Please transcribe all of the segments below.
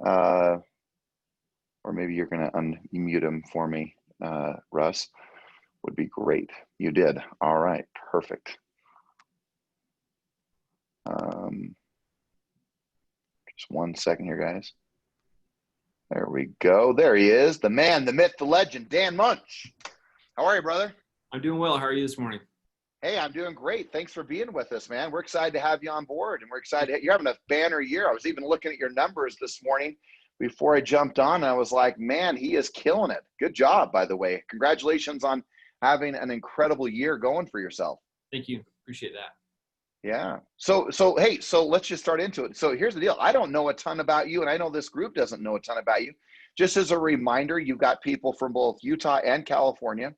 Uh, or maybe you're going to unmute him for me, Russ. Would be great. You did. All right. Perfect. Just 1 second here, guys. There we go. There he is. The man, the myth, the legend, Dan Moench. How are you, brother? I'm doing well. How are you this morning? Hey, I'm doing great. Thanks for being with us, man. We're excited to have you on board, and we're excited. You're having a banner year. I was even looking at your numbers this morning before I jumped on, and I was like, man, he is killing it. Good job, by the way. Congratulations on having an incredible year going for yourself. Thank you. Appreciate that. Yeah. So hey, so let's just start into it. So here's the deal. I don't know a ton about you, and I know this group doesn't know a ton about you. Just as a reminder, you've got people from both Utah and California.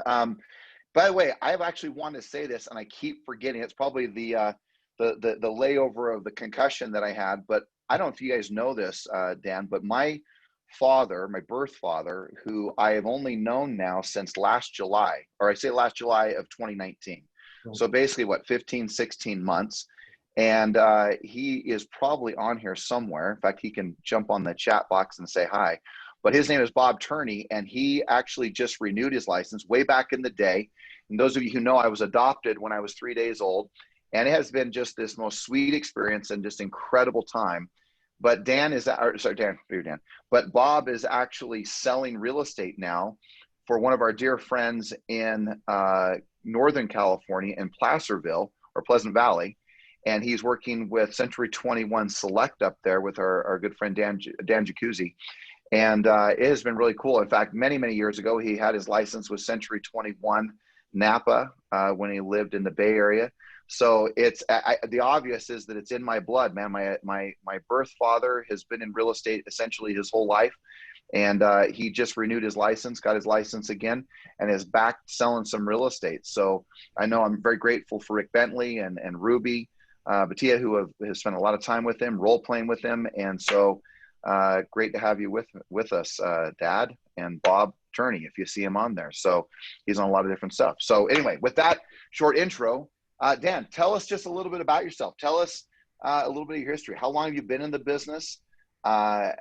By the way, I've actually wanted to say this, and I keep forgetting. It's probably the layover of the concussion that I had. But I don't know if you guys know this, Dan, but my father, my birth father, who I have only known now since last July, or I say last July of 2019. So basically, what, 15, 16 months. And he is probably on here somewhere. In fact, he can jump on the chat box and say hi. But his name is Bob Turney, and he actually just renewed his license way back in the day. And those of you who know, I was adopted when I was 3 days old. And it has been just this most sweet experience and just incredible time. But But Bob is actually selling real estate now for one of our dear friends in Northern California in Placerville or Pleasant Valley. And he's working with Century 21 Select up there with our good friend Dan Jacuzzi. And it has been really cool. In fact, many, many years ago, he had his license with Century 21 Napa when he lived in the Bay Area. So it's the obvious is that it's in my blood, man. My birth father has been in real estate essentially his whole life. And he just renewed his license, got his license again, and is back selling some real estate. So I know I'm very grateful for Rick Bentley and Ruby Batia, who has spent a lot of time with him, role playing with him. And so great to have you with us, Dad, and Bob Turney, if you see him on there. So he's on a lot of different stuff. So anyway, with that short intro, Dan, tell us just a little bit about yourself. Tell us a little bit of your history. How long have you been in the business? How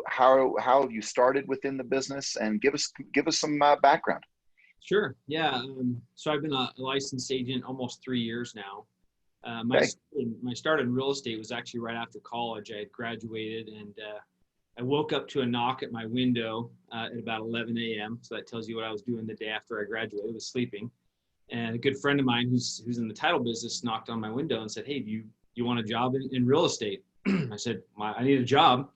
have you started within the business, and give us some background. Sure. Yeah. So I've been a licensed agent almost 3 years now. My start in real estate was actually right after college. I had graduated, and I woke up to a knock at my window at about 11 a.m. So that tells you what I was doing the day after I graduated. I was sleeping, and a good friend of mine who's in the title business knocked on my window and said, "Hey, do you want a job in real estate?" I said, "I need a job."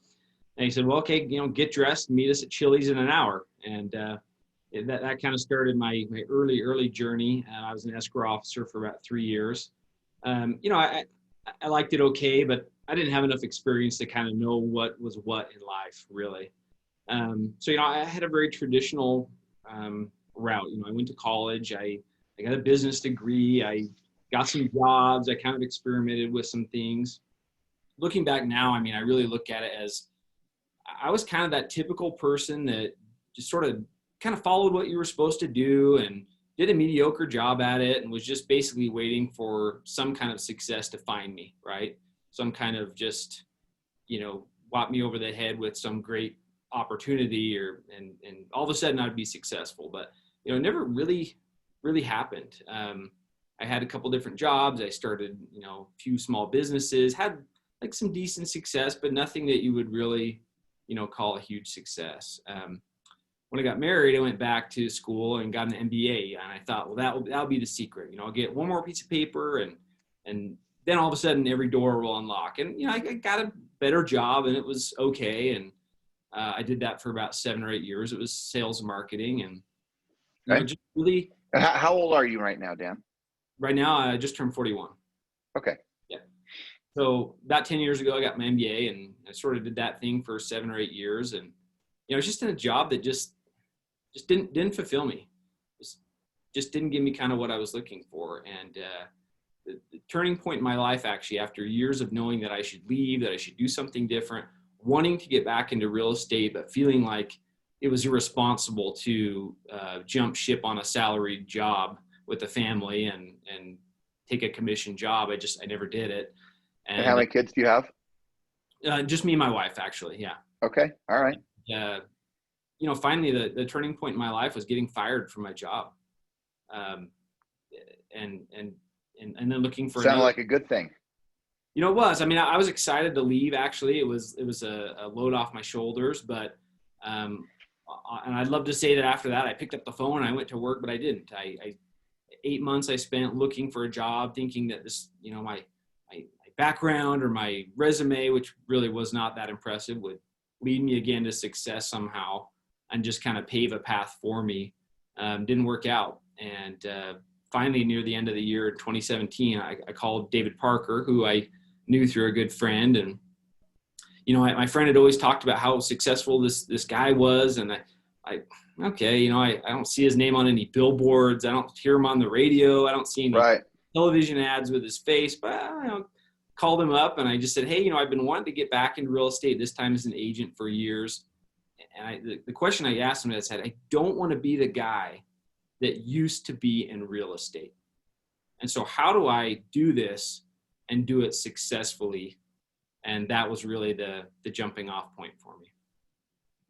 And he said, "Well, okay, get dressed, meet us at Chili's in an hour." And that kind of started my early journey. I was an escrow officer for about 3 years. I liked it okay, but I didn't have enough experience to kind of know what was what in life, really. So I had a very traditional route. I went to college. I got a business degree. I got some jobs. I kind of experimented with some things. Looking back now, I really look at it as I was kind of that typical person that just sort of kind of followed what you were supposed to do and did a mediocre job at it, and was just basically waiting for some kind of success to find me, right? Some kind of just, whop me over the head with some great opportunity and all of a sudden I'd be successful. But, it never really happened. I had a couple different jobs. I started, a few small businesses, had like some decent success, but nothing that you would really, call a huge success. When I got married, I went back to school and got an MBA, and I thought, well, that'll be the secret. I'll get one more piece of paper, and then all of a sudden every door will unlock. And I got a better job, and it was okay. And I did that for about 7 or 8 years. It was sales and marketing, and just really. How old are you right now, Dan? Right now, I just turned 41. Okay. Yeah. So about 10 years ago, I got my MBA, and I sort of did that thing for 7 or 8 years, and I was just in a job that just didn't fulfill me. Just didn't give me kind of what I was looking for. And the turning point in my life, actually, after years of knowing that I should leave, that I should do something different, wanting to get back into real estate, but feeling like it was irresponsible to jump ship on a salaried job with a family and take a commission job. I never did it. And how many kids do you have? Just me and my wife, actually. Yeah. Okay. All right. Uh, finally the turning point in my life was getting fired from my job. Um, and, and, and then looking for Sounded another. like a good thing. It was. I mean, I was excited to leave. Actually, it was a load off my shoulders. But and I'd love to say that after that, I picked up the phone and I went to work, but I didn't. I 8 months I spent looking for a job, thinking that this, my background or my resume, which really was not that impressive, would lead me again to success somehow and just kind of pave a path for me. Didn't work out, and finally, near the end of the year in 2017, I called David Parker, who I knew through a good friend. And my friend had always talked about how successful this guy was, and I okay, I don't see his name on any billboards, I don't hear him on the radio, I don't see any Right. television ads with his face, but I called him up and I just said, hey, I've been wanting to get back into real estate, this time as an agent, for years. And the question I asked him, I said, I don't want to be the guy that used to be in real estate. And so how do I do this and do it successfully? And that was really the jumping off point for me.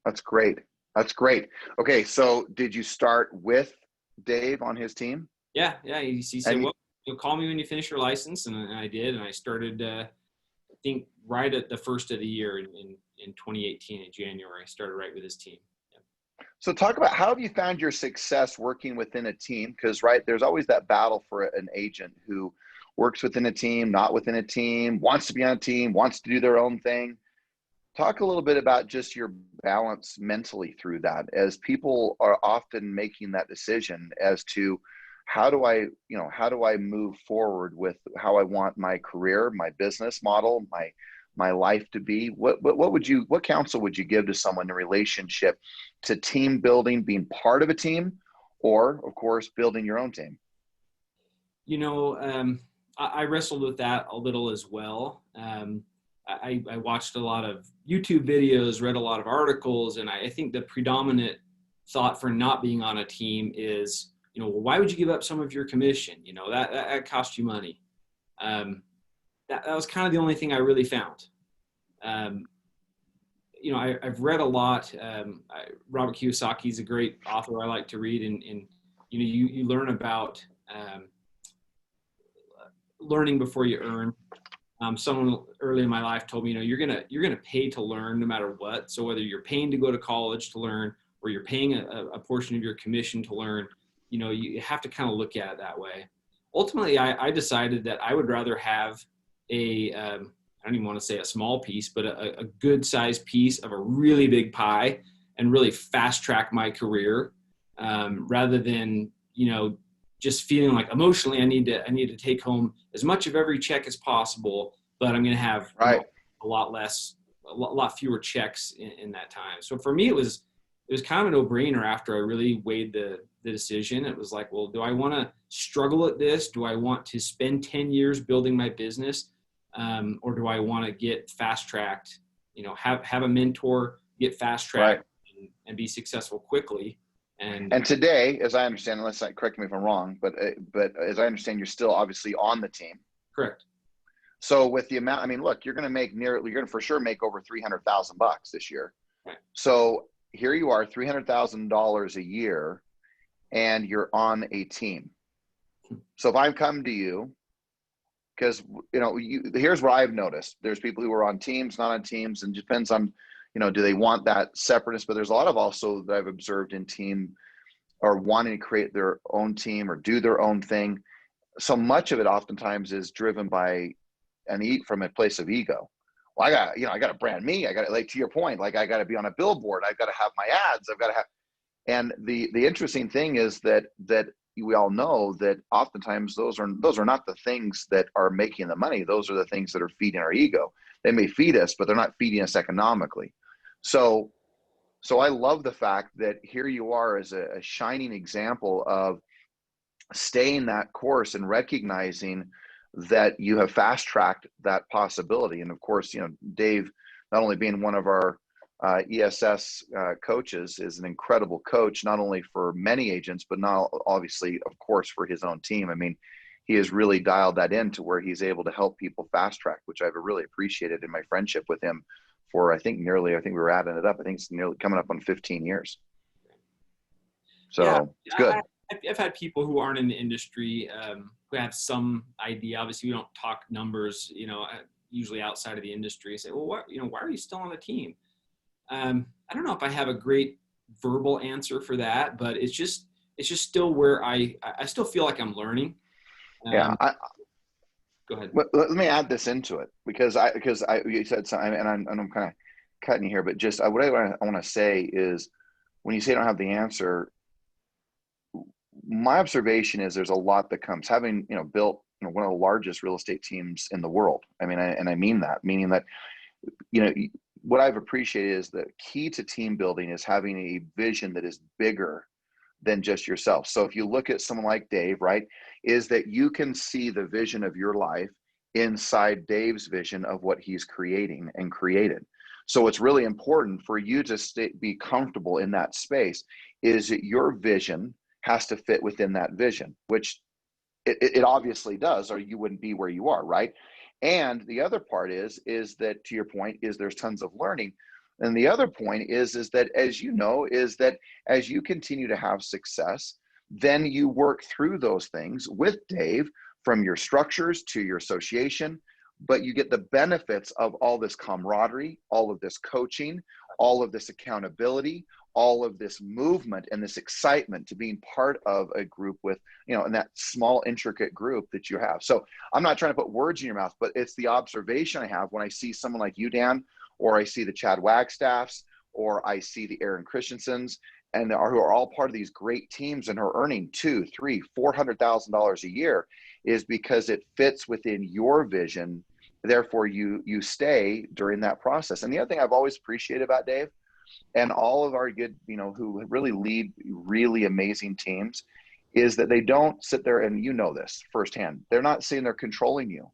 That's great. That's great. Okay. So did you start with Dave on his team? Yeah. He said, well, you'll call me when you finish your license. And I did. And I started, I think, right at the first of the year in 2018 in January. I started right with his team. So talk about, how have you found your success working within a team? Because, right, there's always that battle for an agent who works within a team, not within a team, wants to be on a team, wants to do their own thing. Talk a little bit about just your balance mentally through that, as people are often making that decision as to how do I move forward with how I want my career, my business model, my life to be. What counsel would you give to someone in relationship to team building, being part of a team, or of course building your own team? I wrestled with that a little as well. I watched a lot of YouTube videos, read a lot of articles, and I think the predominant thought for not being on a team is, well, why would you give up some of your commission? That cost you money. That was kind of the only thing I really found. I've read a lot. Robert Kiyosaki is a great author I like to read, and you learn about learning before you earn. Someone early in my life told me, you're gonna pay to learn no matter what. So whether you're paying to go to college to learn, or you're paying a portion of your commission to learn, you have to kind of look at it that way. Ultimately, I decided that I would rather have I don't even want to say a small piece, but a good sized piece of a really big pie, and really fast track my career, rather than, just feeling like emotionally I need to take home as much of every check as possible, but I'm going to have a lot fewer checks in that time. So for me, it was kind of a no-brainer after I really weighed the decision. It was like, well, do I want to struggle at this? Do I want to spend 10 years building my business? Or do I want to get fast-tracked, have a mentor, get fast-tracked, and be successful quickly? And today, as I understand, correct me if I'm wrong, but as I understand, you're still obviously on the team. Correct. So with the amount, look, you're going to for sure make over $300,000 this year. Right. So here you are, $300,000 a year, and you're on a team. So if I come to you, because here's what I've noticed: there's people who are on teams, not on teams, and it depends on, do they want that separateness? But there's a lot of also that I've observed in team, or wanting to create their own team or do their own thing. So much of it oftentimes is driven by from a place of ego. Well, I got to brand me. I got to, like, to your point, like, I got to be on a billboard. I've got to have my ads. I've got to have. And the interesting thing is that we all know that oftentimes those are not the things that are making the money. Those are the things that are feeding our ego. They may feed us, but they're not feeding us economically. So I love the fact that here you are as a shining example of staying that course and recognizing that you have fast tracked that possibility. And of course, Dave, not only being one of our ESS coaches, is an incredible coach, not only for many agents, but now obviously, of course, for his own team. he has really dialed that in to where he's able to help people fast track, which I've really appreciated in my friendship with him for, I think we were adding it up. I think it's nearly coming up on 15 years. Yeah, So it's good. I've had people who aren't in the industry who have some idea. Obviously, we don't talk numbers, usually outside of the industry. Say, well, why are you still on the team? I don't know if I have a great verbal answer for that, but it's just still where I still feel like I'm learning. Yeah. Go ahead. Let me add this into it because you said something, and I'm kind of cutting you here, but just what I want to say is, when you say I don't have the answer, my observation is there's a lot that comes having built one of the largest real estate teams in the world. I mean, I mean that, meaning that what I've appreciated is the key to team building is having a vision that is bigger than just yourself. So if you look at someone like Dave, right, is that you can see the vision of your life inside Dave's vision of what he's creating and created. So it's really important for you to be comfortable in that space, is that your vision has to fit within that vision, which it obviously does, or you wouldn't be where you are, right? And the other part is that, to your point, is there's tons of learning. And the other point is that, as you know, is that as you continue to have success, then you work through those things with Dave, from your structures to your association, but you get the benefits of all this camaraderie, all of this coaching, all of this accountability, all of this movement and this excitement to being part of a group with, in that small, intricate group that you have. So I'm not trying to put words in your mouth, but it's the observation I have when I see someone like you, Dan, or I see the Chad Wagstaffs, or I see the Aaron Christensens, and who are all part of these great teams and are earning $200,000, $300,000, $400,000 a year, is because it fits within your vision. Therefore, you stay during that process. And the other thing I've always appreciated about Dave and all of our good, who really lead really amazing teams, is that they don't sit there, and this firsthand, they're not sitting there controlling you.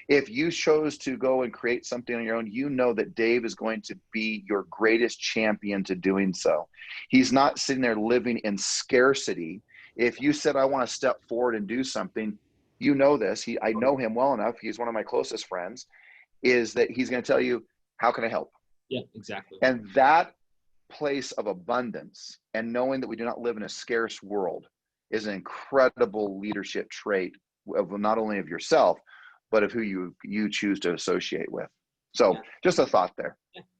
If you chose to go and create something on your own, that Dave is going to be your greatest champion to doing so. He's not sitting there living in scarcity. If you said, I want to step forward and do something, this, I know him well enough, he's one of my closest friends, is that he's going to tell you, how can I help? Yeah, exactly. And that place of abundance and knowing that we do not live in a scarce world is an incredible leadership trait of not only of yourself, but of who you choose to associate with. So just a thought there.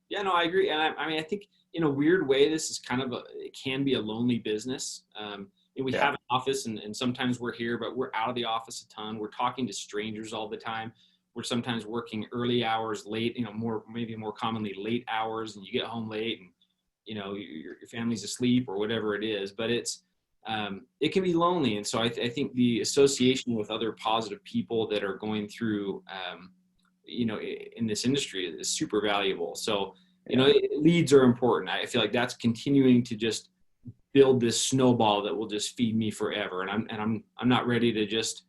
Yeah, no, I agree. And I think in a weird way, this is it can be a lonely business. We have an office and sometimes we're here, but we're out of the office a ton. We're talking to strangers all the time. We're sometimes working early hours, late, maybe more commonly late hours, and you get home late and, your family's asleep or whatever it is, but it can be lonely. And so I think the association with other positive people that are going through, in this industry is super valuable. So, leads are important. I feel like that's continuing to just build this snowball that will just feed me forever. And I'm not ready to just,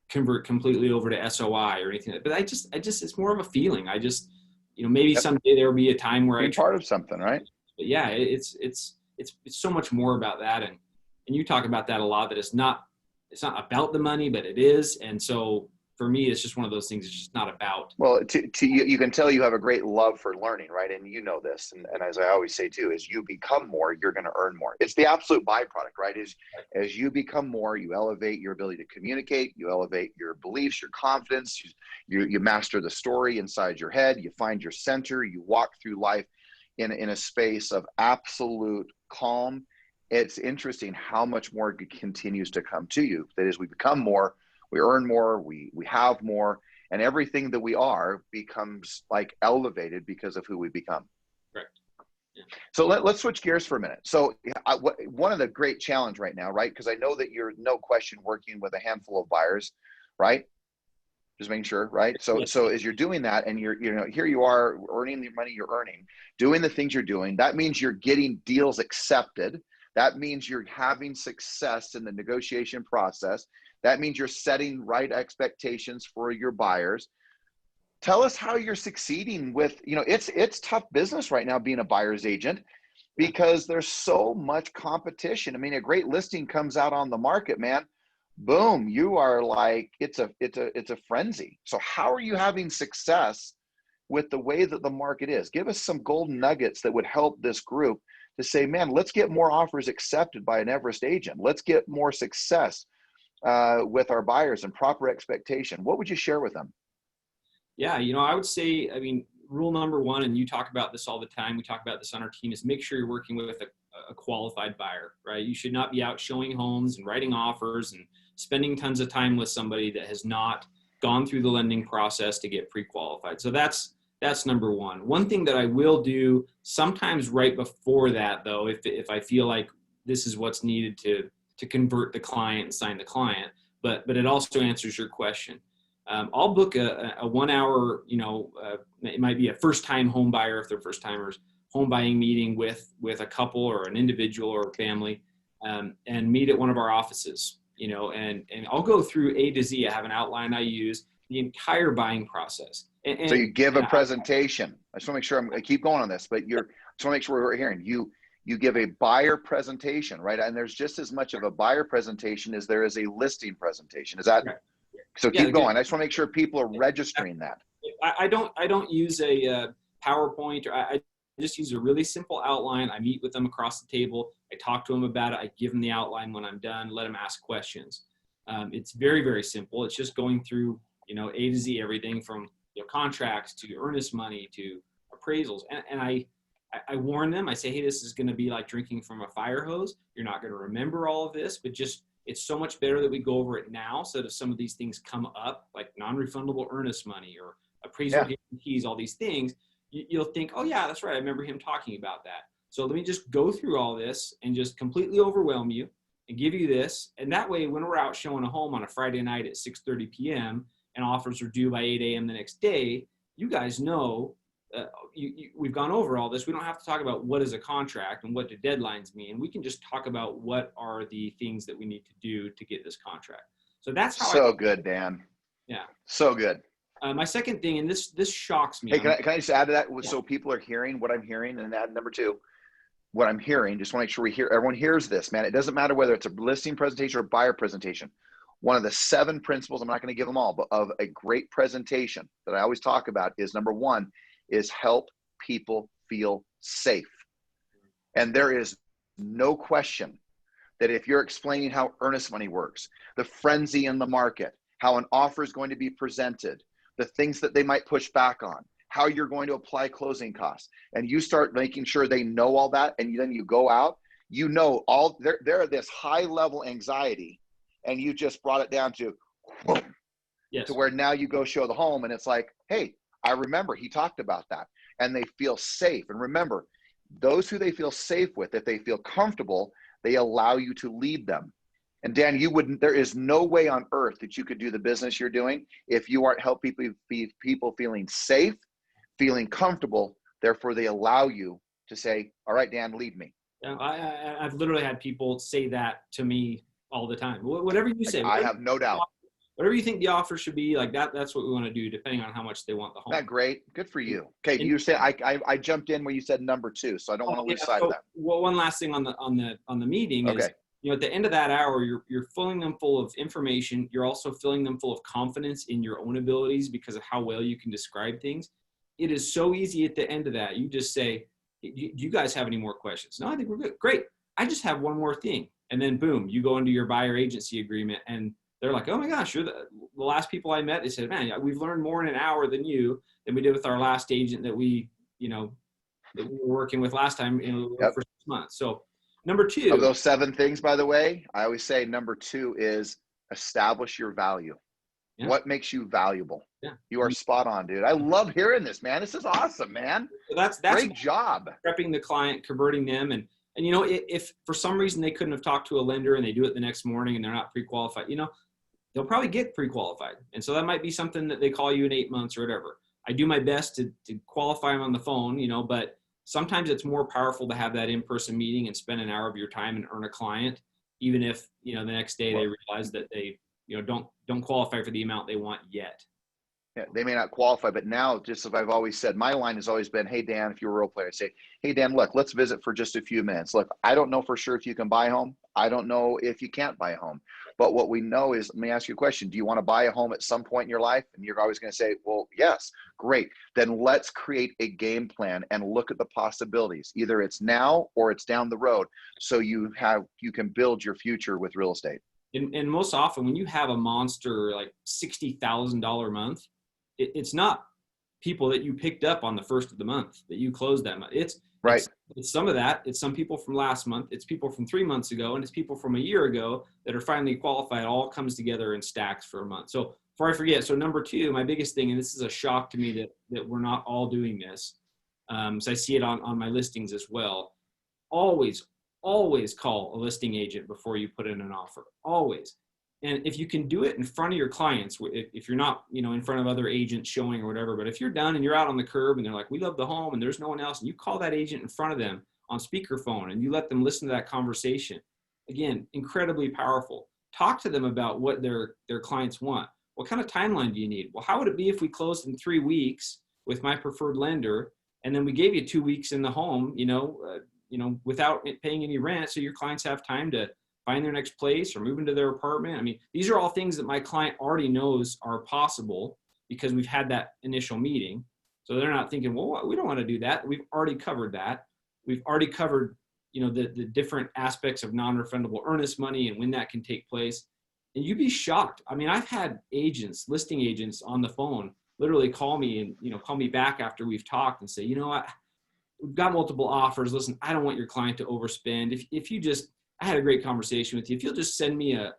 convert completely over to SOI or anything. But I just, it's more of a feeling. I just, maybe someday there'll be a time where be part of something, right? But yeah, it's so much more about that. And you talk about that a lot, that it's not about the money, but it is. And so for me, it's just one of those things. It's just not about. Well, you can tell you have a great love for learning, right? And this, and as I always say too, as you become more, you're going to earn more. It's the absolute byproduct, right? As you become more, you elevate your ability to communicate, you elevate your beliefs, your confidence, you master the story inside your head, you find your center, you walk through life in a space of absolute calm. It's interesting how much more continues to come to you. That is, we become more, we earn more, we have more, and everything that we are becomes like elevated because of who we become. Correct. Yeah. So let's switch gears for a minute. So one of the great challenge right now, right? Because I know that you're no question working with a handful of buyers, right? Just making sure, right? So as you're doing that, and you're here you are earning the money you're earning, doing the things you're doing, that means you're getting deals accepted. That means you're having success in the negotiation process. That means you're setting right expectations for your buyers. Tell us how you're succeeding with, it's tough business right now being a buyer's agent, because there's so much competition. I mean, a great listing comes out on the market, man, boom, you are like, it's a frenzy. So how are you having success with the way that the market is? Give us some golden nuggets that would help this group to say, man, let's get more offers accepted by an Everest agent. Let's get more success with our buyers and proper expectation. What would you share with them? Yeah, I would say, I mean, rule number one, and you talk about this all the time, we talk about this on our team, is make sure you're working with a qualified buyer, right? You should not be out showing homes and writing offers and spending tons of time with somebody that has not gone through the lending process to get pre-qualified. So that's number one. One thing that I will do sometimes right before that, though, if I feel like this is what's needed to convert the client and sign the client, but it also answers your question. I'll book a 1 hour, it might be a first time home buyer if they're first timers, home buying meeting with a couple or an individual or a family, and meet at one of our offices, and I'll go through A to Z. I have an outline I use the entire buying process. So you give a presentation. I just want to make sure I keep going on this, but just want to make sure we're hearing you give a buyer presentation, right? And there's just as much of a buyer presentation as there is a listing presentation. Is that? Right. So keep going. I just want to make sure people are registering that. I don't use a PowerPoint, or I just use a really simple outline. I meet with them across the table. I talk to them about it. I give them the outline when I'm done, let them ask questions. It's very, very simple. It's just going through, A to Z, everything from contracts to earnest money to appraisals. And I warn them. I say, hey, this is going to be like drinking from a fire hose. You're not going to remember all of this, but just it's so much better that we go over it now. So that if some of these things come up, like non-refundable earnest money or appraisal guarantees, all these things, you'll think, oh yeah, that's right. I remember him talking about that. So let me just go through all this and just completely overwhelm you and give you this. And that way, when we're out showing a home on a Friday night at 6:30 p.m. and offers are due by 8 a.m. the next day, you guys know we've gone over all this. We don't have to talk about what is a contract and what do deadlines mean. We can just talk about what are the things that we need to do to get this contract. So that's how good, Dan. Yeah. So good. My second thing, and this shocks me. Hey, can I just add to that? So people are hearing what I'm hearing, and add number two, what I'm hearing, just want to make sure everyone hears this, man. It doesn't matter whether it's a listing presentation or a buyer presentation. One of the 7 principles, I'm not going to give them all, but of a great presentation that I always talk about is number 1 is help people feel safe. And there is no question that if you're explaining how earnest money works, the frenzy in the market, how an offer is going to be presented, the things that they might push back on, how you're going to apply closing costs, and you start making sure they know all that, and then you go out, all they're this high level anxiety, and you just brought it down to whoom, to where now you go show the home, and it's like, hey, I remember he talked about that, and they feel safe. And remember, those who they feel safe with, if they feel comfortable, they allow you to lead them. And Dan, there is no way on earth that you could do the business you're doing if you aren't helping people feeling safe, feeling comfortable. Therefore, they allow you to say, all right, Dan, lead me. I've literally had people say that to me all the time. Whatever you say. I have no doubt. Whatever you think the offer should be, like that's what we want to do, depending on how much they want the home. Isn't that great? Good for you. Okay, you said I jumped in where you said number 2, so I don't want to lose sight of that. Well, one last thing on the meeting is, at the end of that hour, you're filling them full of information. You're also filling them full of confidence in your own abilities because of how well you can describe things. It is so easy at the end of that. You just say, do you guys have any more questions? No, I think we're good. Great. I just have one more thing. And then boom, you go into your buyer agency agreement, and they're like, oh my gosh, you're the last people I met. They said, man, we've learned more in an hour than we did with our last agent that we were working with last time for 6 months. So number 2 of those 7 things, by the way, I always say number 2 is establish your value. Yeah. What makes you valuable? Yeah. You are spot on, dude. I love hearing this, man. This is awesome, man. So that's great job. Prepping the client, converting them. And if for some reason they couldn't have talked to a lender and they do it the next morning and they're not pre-qualified, they'll probably get pre-qualified. And so that might be something that they call you in 8 months or whatever. I do my best to qualify them on the phone, but sometimes it's more powerful to have that in-person meeting and spend an hour of your time and earn a client, even if, the next day they realize that they, don't qualify for the amount they want yet. Yeah, they may not qualify, but now, just as I've always said, my line has always been, hey, Dan, if you're a role player, I say, hey, Dan, look, let's visit for just a few minutes. Look, I don't know for sure if you can buy a home. I don't know if you can't buy a home. But what we know is, let me ask you a question. Do you want to buy a home at some point in your life? And you're always going to say, well, yes, great. Then let's create a game plan and look at the possibilities. Either it's now or it's down the road. So you can build your future with real estate. And most often when you have a monster like $60,000 a month, it's not people that you picked up on the first of the month that you closed that month. It's some of that. It's some people from last month. It's people from 3 months ago, and it's people from a year ago that are finally qualified. It all comes together in stacks for a month. So before I forget, so number two, my biggest thing, and this is a shock to me that we're not all doing this. So I see it on my listings as well. Always call a listing agent before you put in an offer. Always. And if you can do it in front of your clients, if you're not, in front of other agents showing or whatever, but if you're done and you're out on the curb and they're like, we love the home and there's no one else, and you call that agent in front of them on speakerphone and you let them listen to that conversation, again, incredibly powerful. Talk to them about what their clients want. What kind of timeline do you need? Well, how would it be if we closed in 3 weeks with my preferred lender, and then we gave you 2 weeks in the home, without paying any rent, so your clients have time to find their next place or move into their apartment. I mean, these are all things that my client already knows are possible because we've had that initial meeting. So they're not thinking, well, we don't want to do that. We've already covered that. We've already covered, the different aspects of non-refundable earnest money and when that can take place. And you'd be shocked. I mean, I've had listing agents on the phone literally call me and, call me back after we've talked and say, you know what, we've got multiple offers. Listen, I don't want your client to overspend. If you just, I had a great conversation with you. If you'll just send me a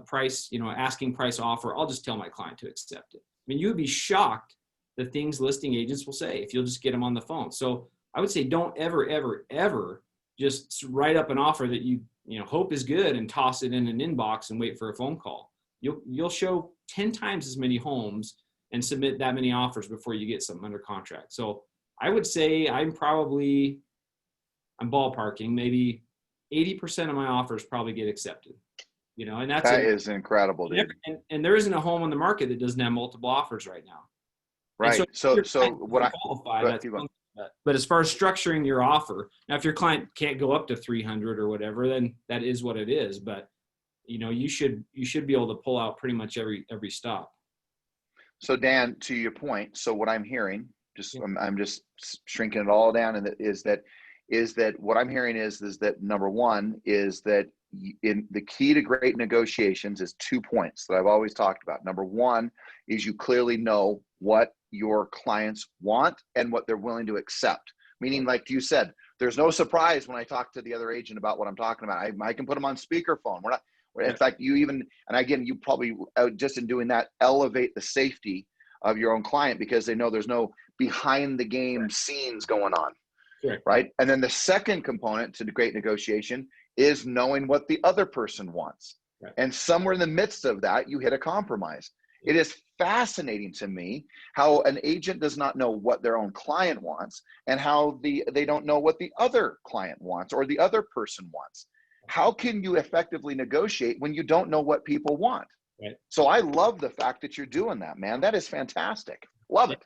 price, asking price offer, I'll just tell my client to accept it. I mean, you would be shocked the things listing agents will say if you'll just get them on the phone. So I would say don't ever, ever, ever just write up an offer that you hope is good and toss it in an inbox and wait for a phone call. You'll show 10 times as many homes and submit that many offers before you get something under contract. So I would say I'm ballparking, maybe 80% of my offers probably get accepted, and that is incredible, dude. And there isn't a home on the market that doesn't have multiple offers right now. Right. So what I qualify, but as far as structuring your offer, now if your client can't go up to 300 or whatever, then that is what it is. But you should be able to pull out pretty much every stop. So Dan, to your point, so what I'm hearing, I'm just shrinking it all down, and is that what I'm hearing is that number one is that in the key to great negotiations is 2 points that I've always talked about. Number one is you clearly know what your clients want and what they're willing to accept. Meaning, like you said, there's no surprise when I talk to the other agent about what I'm talking about. I can put them on speakerphone. In fact, and again, you probably just in doing that elevate the safety of your own client because they know there's no behind the game scenes going on. Correct. Right. And then the second component to the great negotiation is knowing what the other person wants. Right. And somewhere in the midst of that, you hit a compromise. It is fascinating to me how an agent does not know what their own client wants and how they don't know what the other client wants or the other person wants. How can you effectively negotiate when you don't know what people want? Right. So I love the fact that you're doing that, man. That is fantastic. Love it.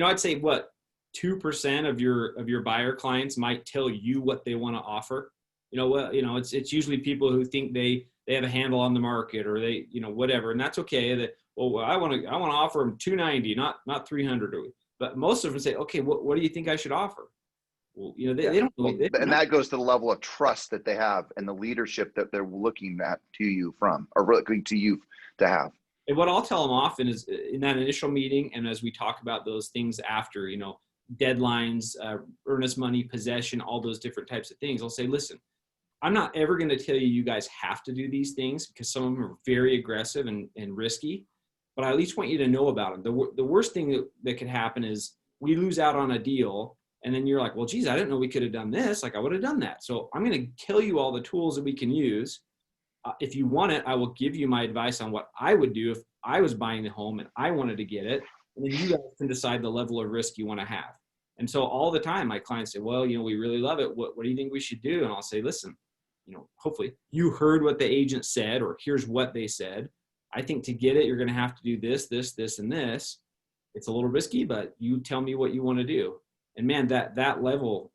I'd say 2% of your buyer clients might tell you what they want to offer. It's usually people who think they have a handle on the market or they, whatever. And that's okay. I want to offer them 290, not 300. But most of them say, okay, what do you think I should offer? Well, they don't know. And that goes to the level of trust that they have and the leadership that they're looking to you from, or looking to you to have. And what I'll tell them often is in that initial meeting, and as we talk about those things after, deadlines, earnest money, possession, all those different types of things, I'll say, listen, I'm not ever going to tell you guys have to do these things because some of them are very aggressive and risky, but I at least want you to know about them. The worst thing that could happen is we lose out on a deal and then you're like, well, geez, I didn't know we could have done this. Like I would have done that. So I'm going to tell you all the tools that we can use. If you want it, I will give you my advice on what I would do if I was buying the home and I wanted to get it. And then you guys can decide the level of risk you want to have. And so all the time my clients say, well, we really love it. What do you think we should do? And I'll say, listen, hopefully you heard what the agent said, or here's what they said. I think to get it, you're going to have to do this, this, this, and this. It's a little risky, but you tell me what you want to do. And man, that level,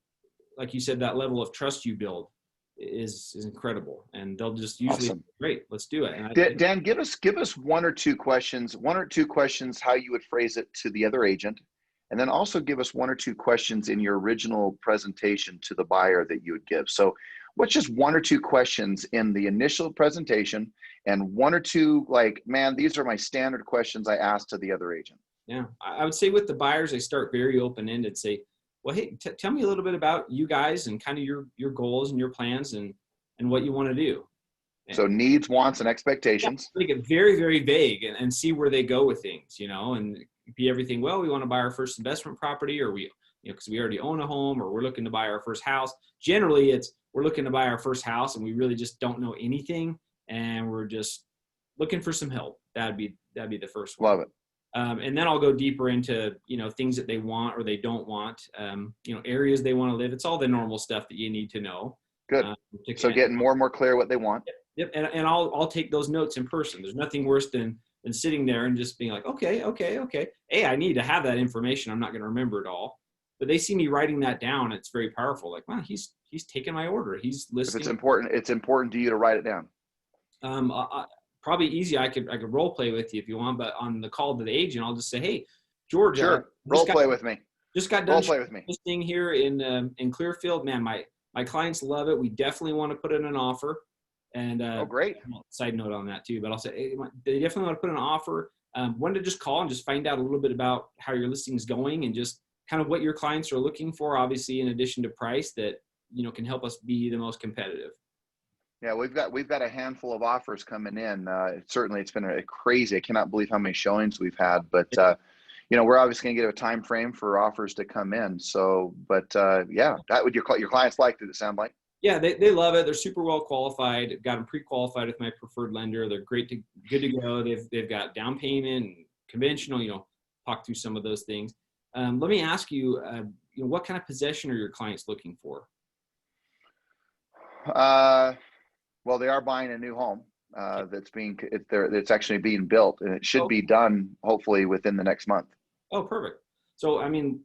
like you said, that level of trust you build is incredible. And they'll just usually, Awesome. great, let's do it. And Dan, give us one or two questions, how you would phrase it to the other agent. And then also give us one or two questions in your original presentation to the buyer that you would give. So what's just one or two questions in the initial presentation, and one or two, like, man, these are my standard questions I ask to the other agent. Yeah, I would say with the buyers, they start very open-ended. Say, well, hey, tell me a little bit about you guys and kind of your goals and your plans and what you want to do. So needs, wants, and expectations. Yeah, make it very, very vague and see where they go with things, and be everything. Well, we want to buy our first investment property, or because we already own a home, or we're looking to buy our first house. Generally, we're looking to buy our first house and we really just don't know anything, and we're just looking for some help. That'd be the first one. Love it. And then I'll go deeper into, things that they want or they don't want, areas they want to live. It's all the normal stuff that you need to know. Good. So getting more and more clear what they want. Yep. And I'll take those notes in person. There's nothing worse than sitting there and just being like, okay. Hey, I need to have that information. I'm not going to remember it all. But they see me writing that down. It's very powerful. Like, wow, he's taking my order. He's listening. If it's important to you to write it down. Probably easy. I could role play with you if you want, but on the call to the agent, I'll just say, hey, George, sure. Role play with me. Just got done me. Listing here in Clearfield. Man, my clients love it. We definitely want to put in an offer. And oh, great. Side note on that too, but I'll say, hey, they definitely want to put in an offer. Wanted to just call and just find out a little bit about how your listing is going and just kind of what your clients are looking for, obviously, in addition to price that, can help us be the most competitive. Yeah, we've got a handful of offers coming in. Certainly, it's been a crazy. I cannot believe how many showings we've had. But we're obviously going to get a time frame for offers to come in. So, but yeah, that would your clients like? Did it sound like? Yeah, they love it. They're super well qualified. Got them pre-qualified with my preferred lender. They're good to go. They've got down payment and conventional. Talk through some of those things. Let me ask you, what kind of possession are your clients looking for? Well, they are buying a new home it's actually being built, and it should be done hopefully within the next month. Oh, perfect. So, I mean,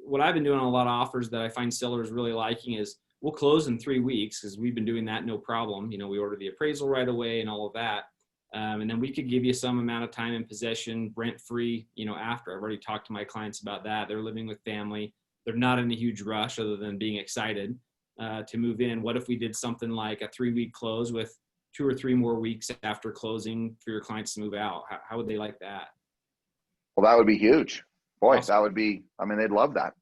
what I've been doing on a lot of offers that I find sellers really liking is we'll close in 3 weeks because we've been doing that no problem. We order the appraisal right away and all of that. And then we could give you some amount of time in possession, rent-free, after. I've already talked to my clients about that. They're living with family. They're not in a huge rush other than being excited to move in. What if we did something like a 3-week close with 2 or 3 more weeks after closing for your clients to move out? How would they like that? Well, that would be huge. Boy, awesome. That would be, they'd love that.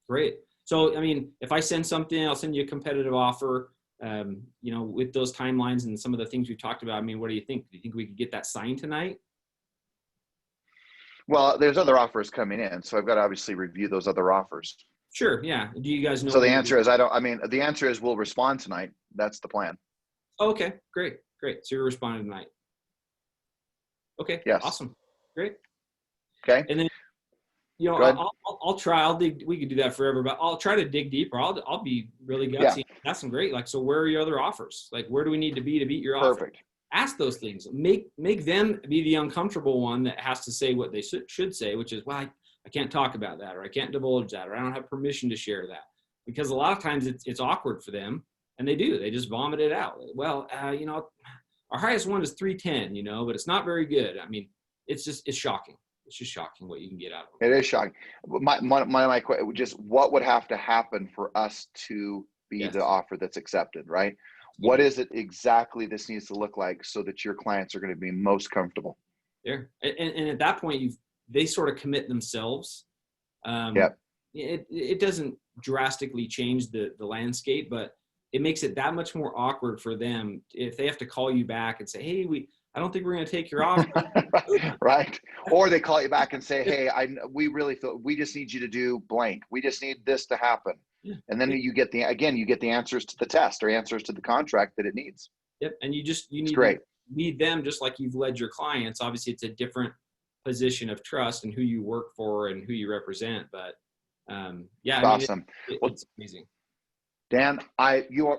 Great. So, if I send something, I'll send you a competitive offer, with those timelines and some of the things we've talked about. What do you think? Do you think we could get that signed tonight? Well, there's other offers coming in, so I've got to obviously review those other offers. Sure. Yeah. Do you guys know? So the answer is we'll respond tonight. That's the plan. Oh, okay. Great. So you're responding tonight. Okay. Yes. Awesome. Great. Okay. And then, I'll try. We could do that forever, but I'll try to dig deeper. I'll be really gutsy. Yeah. That's some great. Like, so where are your other offers? Like, where do we need to be to beat your offer? Perfect. Ask those things. Make them be the uncomfortable one that has to say what they should say, which is, well, I can't talk about that, or I can't divulge that, or I don't have permission to share that. Because a lot of times it's awkward for them, and they just vomit it out. Well, our highest one is 310, but it's not very good. It's shocking. It's just shocking what you can get out of it. It is shocking. My question, just what would have to happen for us to be the offer that's accepted, right? Yeah. What is it exactly this needs to look like so that your clients are going to be most comfortable? There. And at that point, they sort of commit themselves. It doesn't drastically change the landscape, but it makes it that much more awkward for them if they have to call you back and say, hey, I don't think we're going to take your offer. Right. Or they call you back and say, hey, we really feel we just need you to do blank. We just need this to happen. Yeah. And then you get the answers to the test or answers to the contract that it needs. Yep. And you need to lead them just like you've led your clients. Obviously, it's a different position of trust and who you work for and who you represent. But awesome. It's amazing. Dan,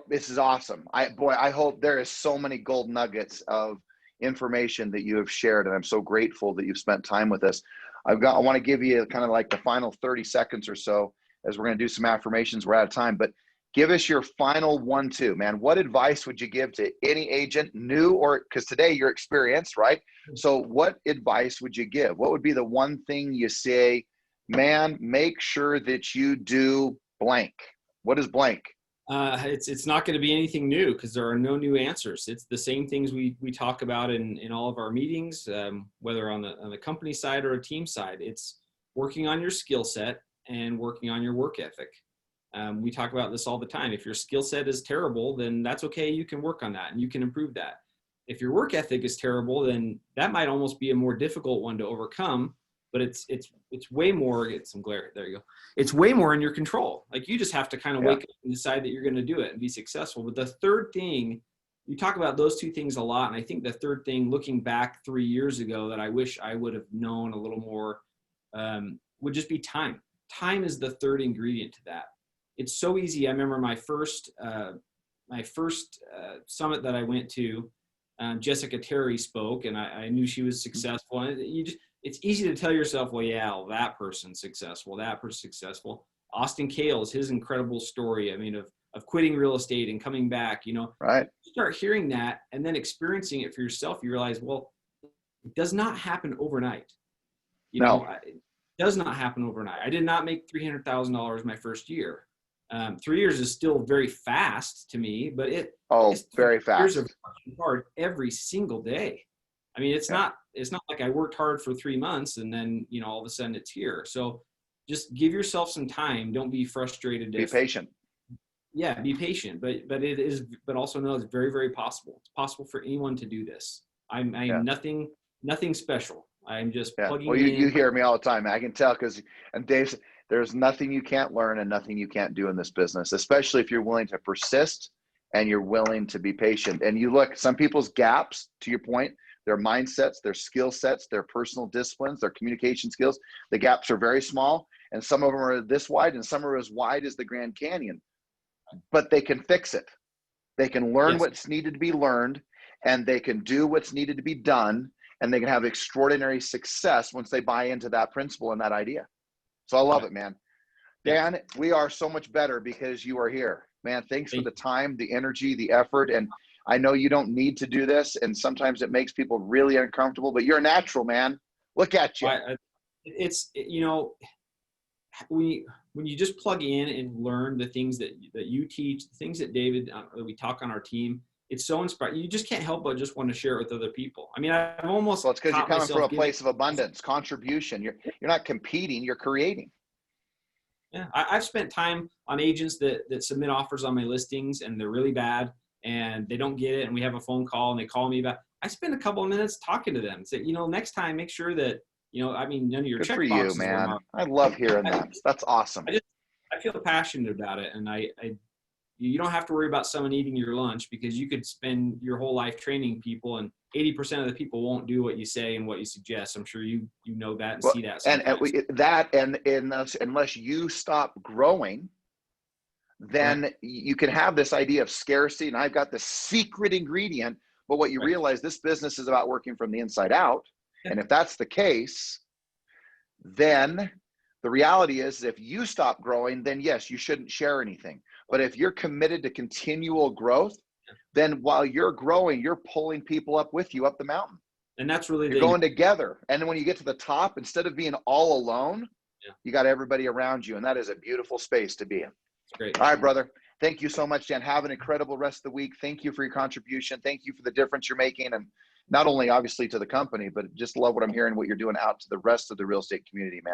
this is awesome. I hope there is so many gold nuggets of, information that you have shared, and I'm so grateful that you've spent time with us. I want to give you kind of like the final 30 seconds or so as we're going to do some affirmations. We're out of time, but give us your final 1-2, man. What advice would you give to any agent, new or, because today you're experienced, right? So what advice would you give? What would be the one thing you say, man, make sure that you do blank? What is blank? It's not going to be anything new because there are no new answers. It's the same things we talk about in all of our meetings, whether on the company side or a team side. It's working on your skill set and working on your work ethic. We talk about this all the time. If your skill set is terrible, then that's okay. You can work on that and you can improve that. If your work ethic is terrible, then that might almost be a more difficult one to overcome. But it's way more. Get some glare. There you go. It's way more in your control. Like you just have to kind of wake up and decide that you're going to do it and be successful. But the third thing, you talk about those two things a lot, and I think the third thing, looking back 3 years ago, that I wish I would have known a little more, would just be time. Time is the third ingredient to that. It's so easy. I remember my first summit that I went to. Jessica Terry spoke, and I knew she was successful. And it's easy to tell yourself, well, yeah, well, that person's successful. That person's successful. Austin Cales, his incredible story. I mean, of quitting real estate and coming back. Right. You start hearing that and then experiencing it for yourself. You realize, well, it does not happen overnight. It does not happen overnight. I did not make $300,000 my first year. 3 years is still very fast to me, but it's very fast. Years of working hard every single day. I mean, it's not like I worked hard for 3 months and then, all of a sudden it's here. So just give yourself some time. Don't be frustrated. Be patient. Yeah, be patient, but also know it's very, very possible. It's possible for anyone to do this. I'm nothing special. I'm just plugging in. You hear me all the time. I can tell and Dave, there's nothing you can't learn and nothing you can't do in this business, especially if you're willing to persist and you're willing to be patient. And you look, some people's gaps, to your point, their mindsets, their skill sets, their personal disciplines, their communication skills, the gaps are very small. And some of them are this wide and some are as wide as the Grand Canyon, but they can fix it. They can learn what's needed to be learned, and they can do what's needed to be done. And they can have extraordinary success once they buy into that principle and that idea. So I love it, man. Dan, we are so much better because you are here, man. Thanks for the time, the energy, the effort. And I know you don't need to do this. And sometimes it makes people really uncomfortable, but you're a natural, man. Look at you. When you just plug in and learn the things that you teach, the things that David, that we talk on our team, it's so inspiring. You just can't help but just want to share it with other people. I mean, I've almost. Well, it's because you're coming from a place of abundance, contribution. You're not competing, you're creating. Yeah, I've spent time on agents that submit offers on my listings and they're really bad and they don't get it. And we have a phone call and they call me back. I spend a couple of minutes talking to them. Say, next time, make sure that, none of your check boxes. Good for you, man. I love hearing that. That's awesome. I feel passionate about it. And you don't have to worry about someone eating your lunch because you could spend your whole life training people and 80% of the people won't do what you say and what you suggest. I'm sure you know that and see that sometimes. And unless you stop growing, then you can have this idea of scarcity. And I've got the secret ingredient, but what you realize, this business is about working from the inside out. And if that's the case, then the reality is if you stop growing, then yes, you shouldn't share anything. But if you're committed to continual growth, then while you're growing, you're pulling people up with you up the mountain. And that's really you're going together. And then when you get to the top, instead of being all alone, you got everybody around you. And that is a beautiful space to be in. It's great. All right, brother. Thank you so much, Dan. Have an incredible rest of the week. Thank you for your contribution. Thank you for the difference you're making. And not only obviously to the company, but just love what I'm hearing, what you're doing out to the rest of the real estate community, man.